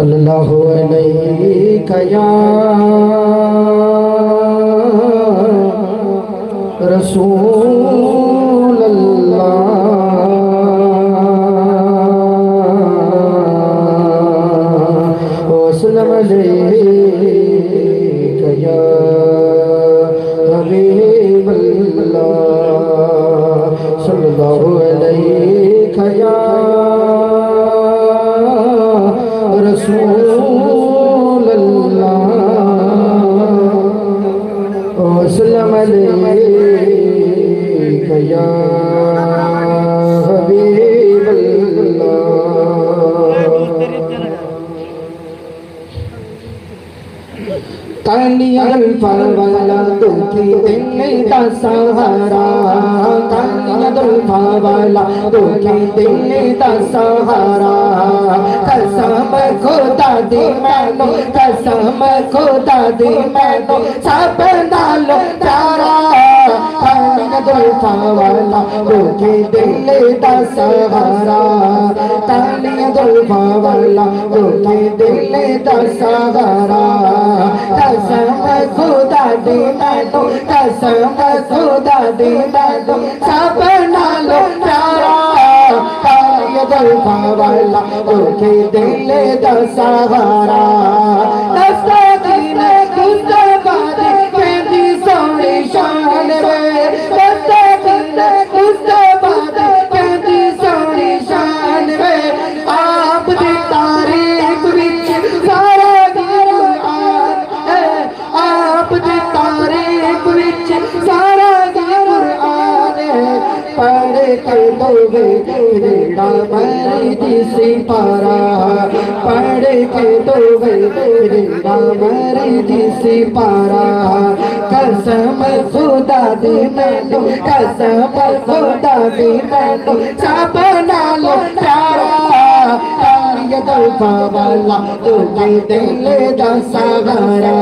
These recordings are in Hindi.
सल्लल्लाहु अलैहि या रसूल अल्लाह वसल्लम अलैका या हबीब अल्लाह सल्लल्लाहु अलैका या रसूल अल्लाह वसल्लम अलैका या हबीब अल्लाह। कालियां पावाला दुखी दिल का सहारा, कालियां पावाला दुखी दिल का सहारा। कसम खुदा दी मैनू, कसम खुदा दी मैनू सब नालों प्यारा। कालियां पावाला दुखी दिल का सहारा, कालियां पावाला दुखी दिल का सहारा। कसम खुदा दी मैनू, कसम खुदा दी मैनू सब नालों प्यारा। कालियां पावाला दुखी दिल दा सहारा। दस्तगीर गुस्ताबाद कहंदी सोहनी शान वे, दस्तगीर गुस्ताबाद कहंदी सोहनी शान वे। आप दी तारीफ विच सारा पढ़ के दोगे तेरा मर्जी सिपारा, पढ़ के दोगे तेरा मर्जी सिपारा। कसम खुदा दी मैनू, कसम खुदा दी मैनू सब नालों प्यारा। कालियां पावाला दुखी दिल दा सहारा,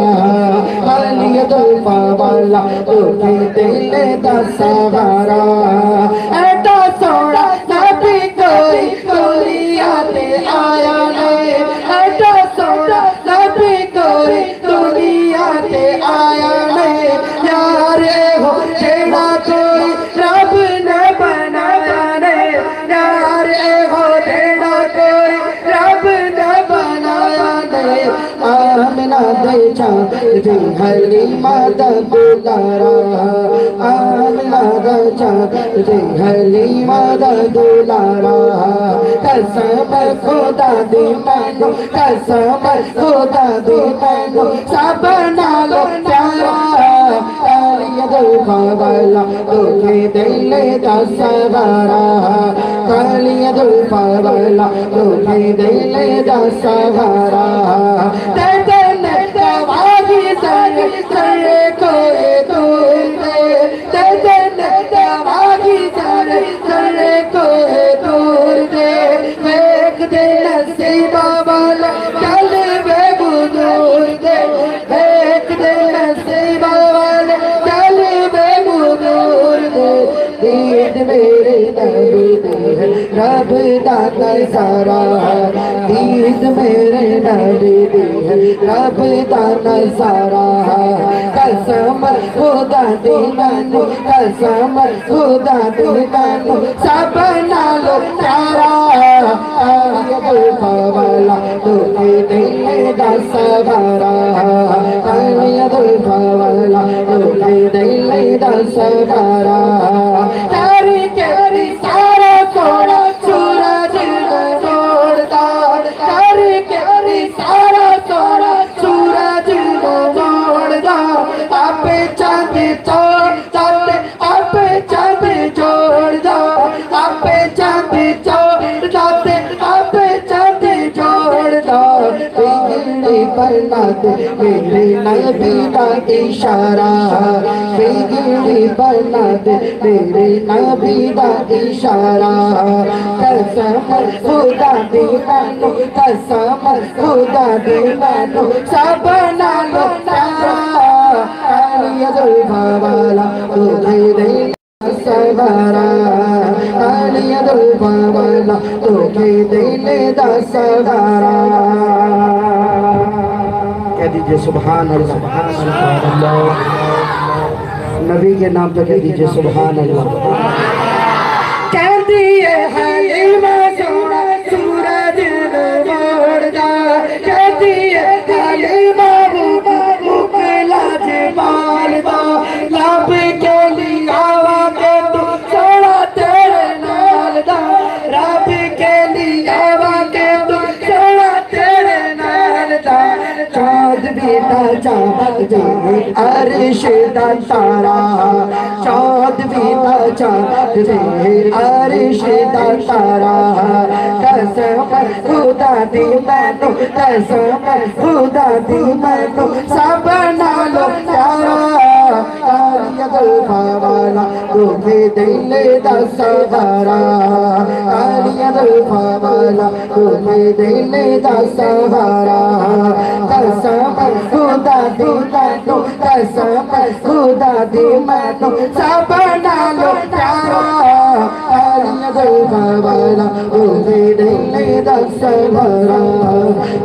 कालियां पावाला दुखी दिल दा सहारा। ऐसा सोना नबी कोई दुनिया ते आया नहीं, ऐसा सोना नबी कोई दुनिया ते आया नहीं। यार हो जेड़ा कोई रब ने बनाया नहीं, यार हो जेड़ा कोई रब ने बनाया नहीं। आमना दे चाँद दी हलीमा दा दुलारा, आमना दा चाँद दी हलीमा दा दुलारा। कसम खुदा दी मैनू, कसम खुदा दी मैनू सब नालों प्यारा। कालियां पावाला दुखी दिल दा सहारा, कालियां पावाला दुखी दिल दा सहारा। मेरे नबी है रब दा नज़ारा, दीद मेरे नबी है रब दा नज़ारा। कसम खुदा दी मैनू, कसम खुदा दी मैनू सब नालों प्यारा। कालियां पावाला दुखी दिल दा सहारा, कालियां पावाला दुखी दिल दा सहारा। मेरे नबी का इशारा, बिगड़ी बना दे मेरे नबी का इशारा। कसम खुदा दी मैनू, कसम खुदा दी मैनू सब नालों प्यारा। कालियां पावाला दुखी दिल सहारा, कालियां पावाला दुखी दिल दा सहारा। दीजिए सुभान अल्लाह। नबी के नाम पे कह दीजिए सुभान अल्लाह। कहती है हलीमा सोना सूरज मोड़ जा, कहती है हलीमा मुकला जमाल दा, लब के लिया के तू सोना तेरे नाल दा, रब के लिया के तू सोना तेरे नाल दा। चाँद भी ना चाँद अर्श दा तारा, चाँद भी ना चाँद अर्श दा तारा, कसम खुदा दी मैनू, कसम खुदा दी मैनू सब नालों प्यारा। कालिया जुल्फा वाला तुझे दिल दा सहारा, कालिया जुल्फा वाला तुझे दिल दा सहारा। कसम खुदा दी मैनू, कसम खुदा दी मैनू सब नालों प्यारा। कालिया जुल्फा वाला तुझे दिल दा सहारा,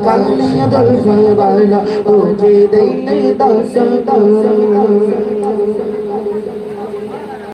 कालिया जुल्फा वाला तुझे दिल दा सहारा।